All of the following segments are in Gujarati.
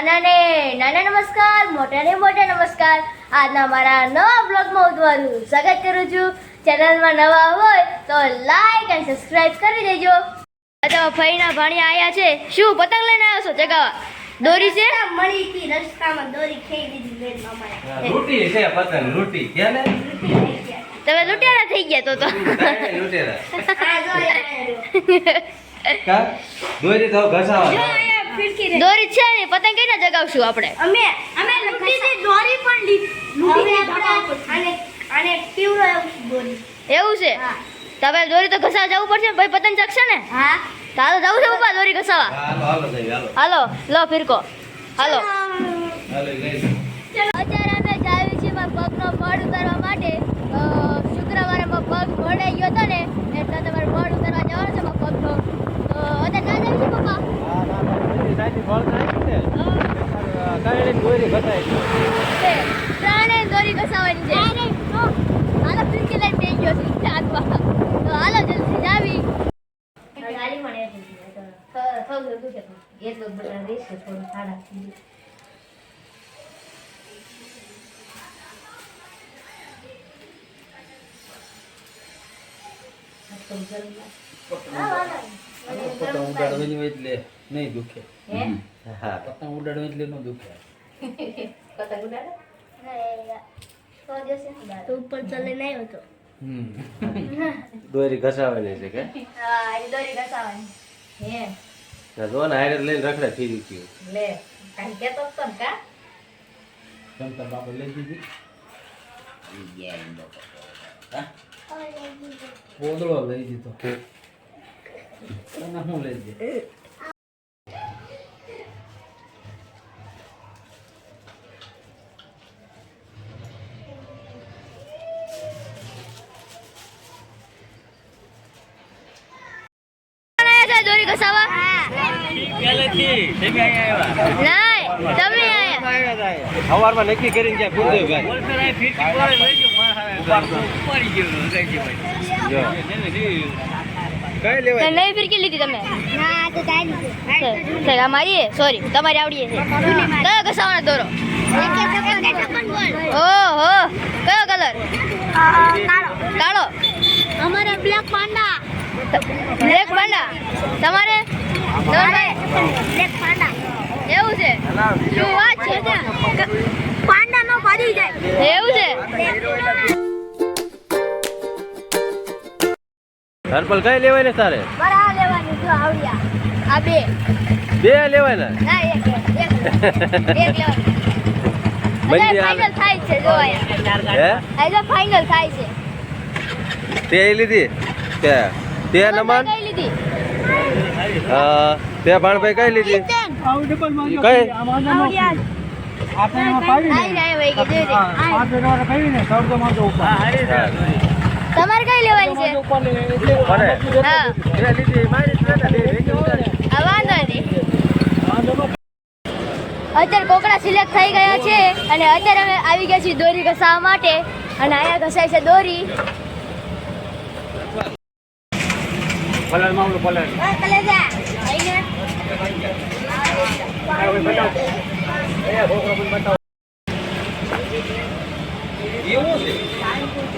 નાના નમસ્કાર, મોટાને મોટા નમસ્કાર. આજના મારા નવા બ્લોગમાં તમારું સ્વાગત કરું છું. ચેનલમાં નવા હોય તો લાઈક અને સબસ્ક્રાઇબ કરી દેજો. અત્યારે ફઈના ભાણિયા આયા છે. શું પતંગ લઈને આવ્યો છો જગાવા? દોરી છે મળી હતી રસ્તામાં, દોરી ખાઈ લીધી મેં મામાએ. લૂટી છે પતંગ, લૂટી કે ને તમે લૂંટેરા થઈ ગયા તો લૂટેરા આ જો કા દોરી તો ઘસાવા દોરી છે ને પતંગ કઈ ના જગાવશું આપણે? અમે લૂંટીની દોરી પણ લૂંટીને અને પીવરો દોરી એવું છે. તમે દોરી તો ઘસાવા જવું પડશે ભાઈ, પતંગ ચકશે ને? હા તારો જવું છે પપ્પા દોરી ઘસાવા? હાલો જઈ હાલો હાલો લો ફિરકો હાલો. હાલો લઈ અત્યારે અમે જાવી છીએ મારા પગનો પડ ઉતારવા માટે. શુક્રવારે મારો પગ ભળાઈ ગયો હતો ને એટલે તમારે પડ ઉતારવા જવાનું છે મારા પગનો. તો અત્યારે ના જાવી છે પપ્પા? ત્રણે દોરી ઘસાવાની છે. હાલો ફિરકી લઈને બેસી ગયો છે હાથમાં. તો હાલો જલ્દી જાવી. ગાડી મળે એટલું બધા રહેશે થોડું સાડા પતંગ ઉડાડવાની એટલે નહીં દુખે. હા પતંગ ઉડાડવાની એટલે ન દુખે. પતંગ ઉડાડે તો ઉપર ચલે નહીં હતો. દોરી ઘસાવેલી છે કે? હા એ દોરી ઘસાવાની હે. જો ને હારે લઈને રખડે ફીરી ગયું લે કાઈ કેતો તો ને કા તમતા બાપા લઈ દીધી. બોદળો લઈ દીધો. તને હું લઈ દે દોરી ઘસાવા? સવારમાં નક્કી કરીને ક્યાં ગુરુદેવભાઈ કઈ લેવાય નહીં ફિરકી લીધી તમે? મારી સોરી તમારી આવડી છે. કયો ઘસાવાનો દોરો? ઓહો કયો કલર? કાળો. અમારે બ્લેક પાંડા. બ્લેક પાંડા તમારે? બ્લેક પાંડા એવું છે? શું વાત છે? પાંડા નો ભાજી જાય એવું છે? હરપલ કઈ લેવાય ને તારે? બરા લેવાની જો આવડિયા આ બે લેવાય ને? ના એક લેવાની. ફાઇનલ થાય છે જો આયા. હે ફાઇનલ થાય છે. તે લીધી તે નમન કઈ લીધી? તે ભાણભાઈ કઈ લીધી? કઈ તમારે કઈ લેવાની છે? હા વાંધો નહીં. અત્યારે કોકડા સિલેક્ટ થઈ ગયા છે અને અત્યારે અમે આવી ગયા છીએ દોરી ઘસાવા માટે. અને અહીંયા ઘસાય છે દોરી. પલર મામલો પલર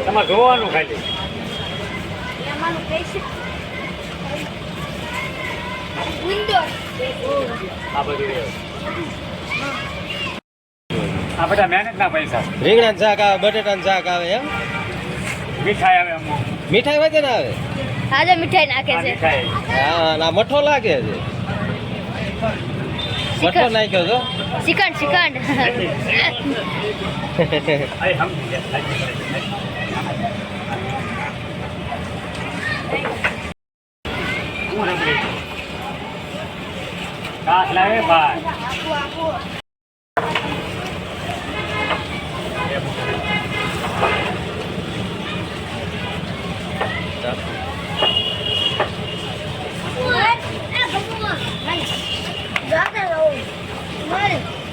તમારે જોવાનું ખાલી આ બધા મહેનત ના પૈસા. રીંગણા શાક આવે, બટેટા શાક આવે, એમ મીઠાઈ આવે, અમુક મીઠાઈ વધે ને આવે. આજે મીઠાઈ નાખે છે. હા ના મઠો લાગે છે. મઠો નાખ્યો છો? શ્રીખંડ શ્રીખંડ.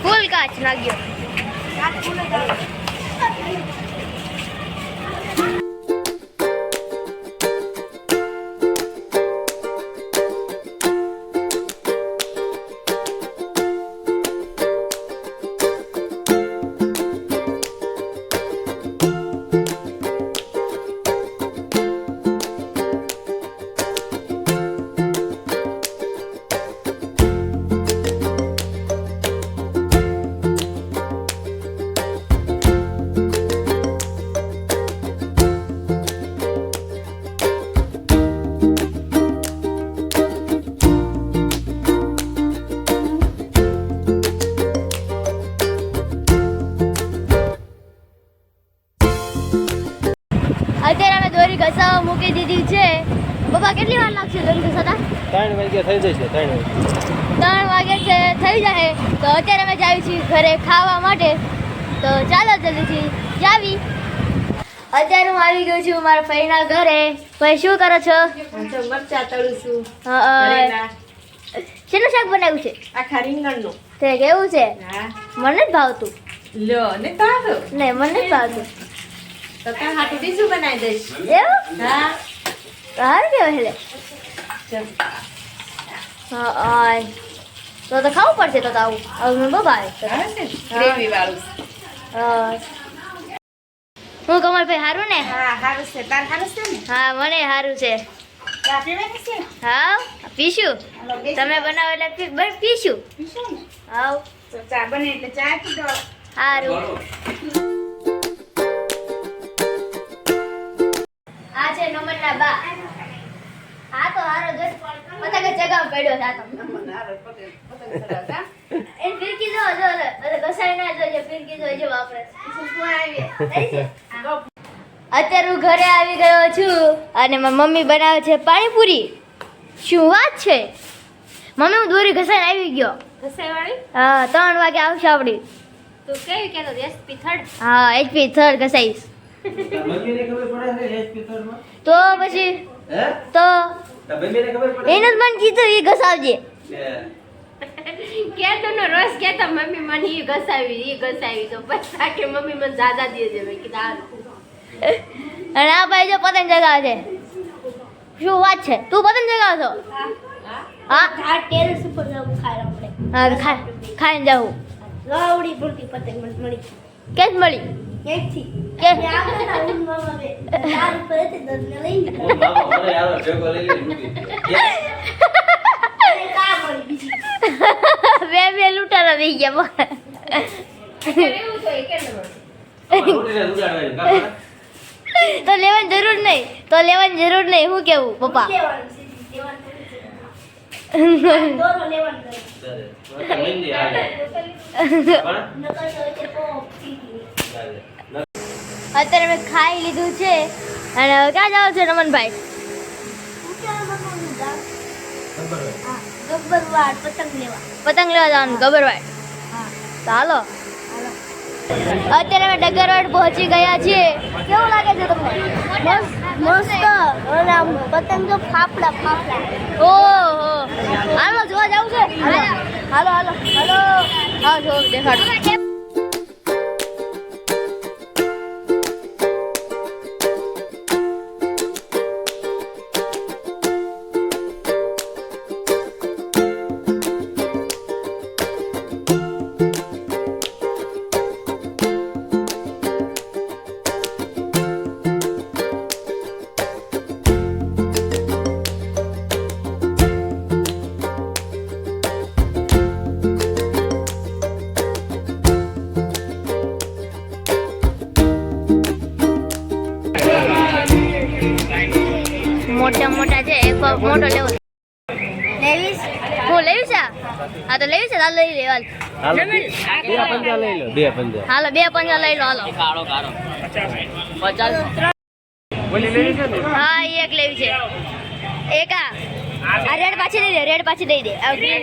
ફૂલ કાચ નાખ્યો. મૂકી દીધી છે. પપ્પા કેટલી વાર લાગશે ગંધ થતા? 3 વાગ્યા થઈ જશે 3 વાગે. 3 વાગે છે થઈ જાય. તો અત્યારે અમે જાવી છીએ ઘરે ખાવા માટે. તો ચાલો જલ્દીથી જાવી. અત્યારે હું આવી ગયો છું મારા ફઈના ઘરે. ભાઈ શું કરો છો? મરચા તળું છું. શેનું શાક બનાવ્યું છે? આખા રીંગણનું. તે કેવું છે? હા મને જ ભાવતું. લ્યો ને તારો નહીં મને જ ભાવતું. તો તાર હાટું બીજું બનાવી દઈશ. એવું હા સારું કેવાય હેલે. ચાલ. હા તો ખાવું પડશે તો આવું આવું મને બહુ ભાવે. આવે છે ને? ગ્રેવી વાળું. હું કમલભાઈ હારું ને? હા હારું છે. તાર હારું છે ને? હા મને હારું છે. ચા પીવાની છે? હા પીશું. હાલો, બેસી તમે જાઓ. બનાવો એટલે પીશું. પીશું ને? હાવ તો ચા બને એટલે ચા પી દો. હારું. આ છે નમનના બા. આ તો હારો જો પતંગ જગાવ પડ્યો છે આ તો. પતંગ ચડાવતા. એ ફિરકી જો જો ઘસાઈ ના જોજે ફિરકી જોજો વાપરે. શું આવી? થઈ છે? અત્યારે હું ઘરે આવી ગયો છું અને મારી મમ્મી બનાવે છે પાણીપુરી. શું વાત છે? મમ્મી હું દોરી ઘસાઈને આવી ગયો. ઘસાઈવાળી? હા 3 વાગે આવશે આપણી. તું કેવી કહેતો SP થર્ડ? હા HP 3 ઘસાઈશ. મમ્મીને ખબર પડે છે HP માં? તો પછી હે? તો મમ્મીને ખબર પડે? એને જ મને કીધું એ ઘસાવજે. કેતો નો રોજ કેતો મમ્મી મને ઈ ઘસાવી તો પછી કે મમ્મી મને દાદા દે છે મેં કીધું હારું. અને આ ભાઈ જો પતંગ જગાવે છે. શું વાત છે? તું પતંગ જગાવ છો? હા આ ટેરેસ ઉપર જવું ખાય આપણે. હા ખાઈને જાઉં. લાવડી પૂરતી પતંગ મને મળી. કે જ મળી ક્યાંકથી કે મામા બે ચાર ઉપર હતી તો લઈ મામા મને યાર ભેગો લઈ લીધી. કા મળી બીજી બે લૂંટારા થઈ ગયા. એવું તો એક નંબર. રોટીને ઉડાડવાની કાકા. તો લેવાની જરૂર નહીં. હું કેવું પપ્પા? લેવાનું છે દોરો લેવાનું કરે. મહેંદી આવે. પણ નકર તો તે પોપ સીધી. અત્યારે મેં ખાઈ લીધું છે અને હવે ક્યાં જાવ છો રમનભાઈ? ગબ્બરવાડ પતંગ લેવા. પતંગ લેવા જવાનું ગબરવાડ. હા તો હાલો. હાલો. અત્યારે અમે ડગરવાડ પહોંચી ગયા છીએ. કેવું લાગે છે તમને? મસ્ત અને આમ પતંગ તો ફાફડા. ઓહો હાલો જોવા જવું છે. હાલો હા જો દેખાડો. મોટા છે એક મોટો લેવો. લેવીશ? હું લેવીશ આ? હા તો લેવીશ હાલ લઈ લે હાલ. હાલો બે પંજા લઈ લો. 2 પંજા. હાલો 2 પંજા લઈ લો હાલો. બોલી લેવી છે ને? હા ઈ એક લેવી છે. એક આ રેડ પાછી દઈ દે. આ ગ્રીન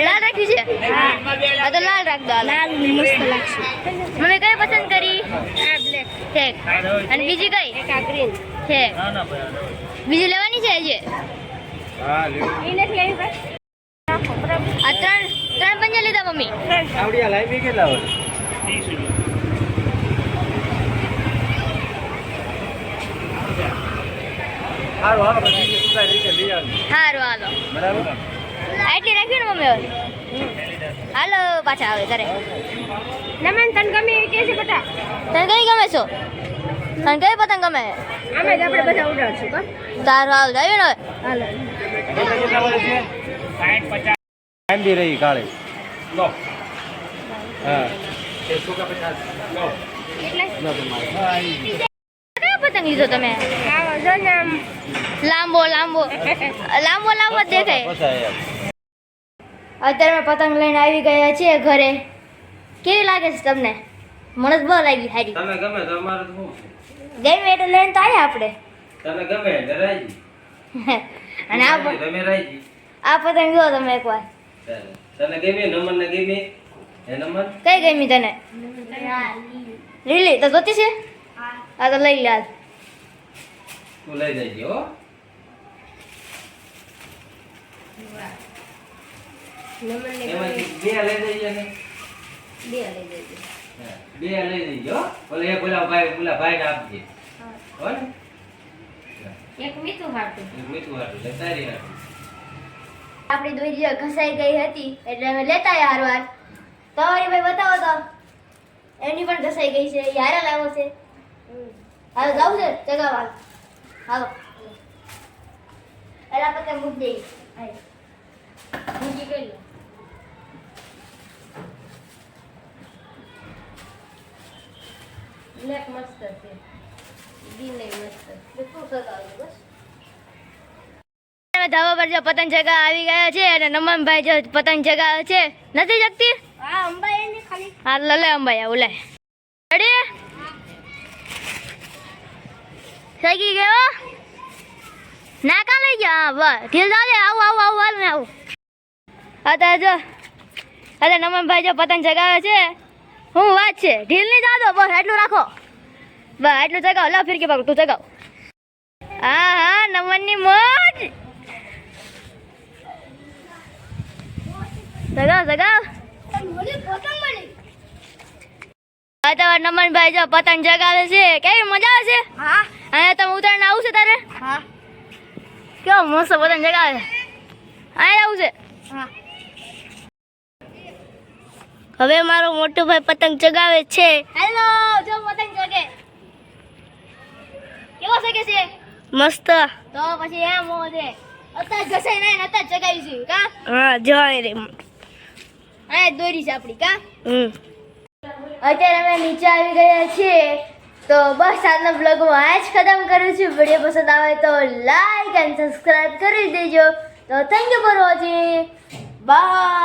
લાલ રાખી છે? હા તો લાલ રાખ દો. લાલ મસ્ત લાગશે. મને કઈ પસંદ કરી? આ બ્લેક. ઠીક. અને બીજી કઈ? એક આ ગ્રીન. ઠીક. બીજી લેવાની છે હજી? હા લ્યો. ઈ નથી લેવી બસ. આ ત્રણ પંજા લીધા મમ્મી. આવડિયા લાવી કેટલા હોય? હાલો પછી સુધારી રીતે લઈ આવજો. સારું હાલો. બરાબર. આટલી રાખ્યું ને મમ્મી હવે? હાલો પાછા આવે ઘરે. નમન તને ગમે એવી કે છે બેટા? તને કઈ ગમે છો? તને કઈ પતંગ ગમે? આમે જ આપણે બધા ઉડાડશું કા? તારું હાલ જાય ને હવે. હાલો. કેટલા વાળે છે? 60 50. આંબી રહી કાળી. લો. હા. 150 લો. એટલે ના તમારે. હા આવી. કયો પતંગ લીધો તમે? આવો જો ને આમ લાંબો જ દેખાય. પસાય એમ. અત્યારે અમે પતંગ લઈને આવી ગયા છીએ ઘરે. કેવી લાગે છે તમને? મને જ બહુ લાગી સારી. તમે ગમે તમારે તો શું? ગમે એટલે લઈને તો આવ્યા આપણે તને ગમે એટલે રાજી. અને આ તમે રાજી. આ પતંગ જો તમે એકવાર તને ગમે નમન ને ગમે એ નમન કઈ ગમી તને લીલી તો જોતી છે આ તો લઈ લે આજ. તું લઈ જજે હો. નમનને એમાંથી બે લઈ જઈએ ને. બે લઈ દેજો. હા, બે લઈ જઈએ હો. ઓલે એક ઓલા ભાઈ ને આપજે. હો ને? એક મીઠું હાટું. એક મીઠું હાટું લે તારી હાટું. આપણી દોરી ઘસાઈ ગઈ હતી એટલે અમે લેતા આવ્યા હારવાર. તમારી ભાઈ બતાવો તો એની પણ ઘસાઈ ગઈ છે યારે લાવો છે. હાલો જાવું છે ચગાવવા હાલો એલા પતંગ મૂકી દઈ મૂકી ગઈ લો. બ્લેક મસ્ત છે. ગ્રીન મસ્ત. શું ચગાવવું બસ અમે ધાબા પર જો પતંગ ચગા આવી ગયા છે અને નમનભાઈ જો પતંગ ચગાવે છે નથી જગતી હા અંબાઈ એની ખાલી હા લે અંબાઈ ઓલે રેડી સગી ગયો ના કા લઈ જા હા બસ ઢીલ દાદે આવું આવું આવું હાલ ને આવું અત્યારે જો અરે નમનભાઈ જો પતંગ ચગાવે છે હું વાત છે ઢીલ નહીં દાદો બસ એટલું રાખો બસ એટલું ચગાવ લા ફિરકી પકડ તું ચગાવ હા હા નમનની મોજ સગાવ સગાવ હા તો નમનભાઈ જો પતંગ ચગાવે છે કેવી મજા આવે છે હા અહીંયા તમે ઉતરીને આવું છે તારે હા કેવો મસ્ત પતંગ ચગાવે અહીંયા આવું છે હા હવે મારો મોટો ભાઈ પતંગ ચગાવે છે હેલો જો પતંગ ચગે કેવો શકે છે મસ્ત તો પછી એમ હો છે અત્યારે ઘસાઈ નહીં ને અત્યારે ચગાવીશું કા હા જો રે આ દોરી છે આપણી કા અત્યારે અમે નીચે આવી ગયા છીએ તો બસ આજનો બ્લોગ હું આ જ ખતમ કરું છું વિડીયો પસંદ આવે તો લાઈક એન્ડ સબસ્ક્રાઇબ કરી દેજો તો thank you for watching bye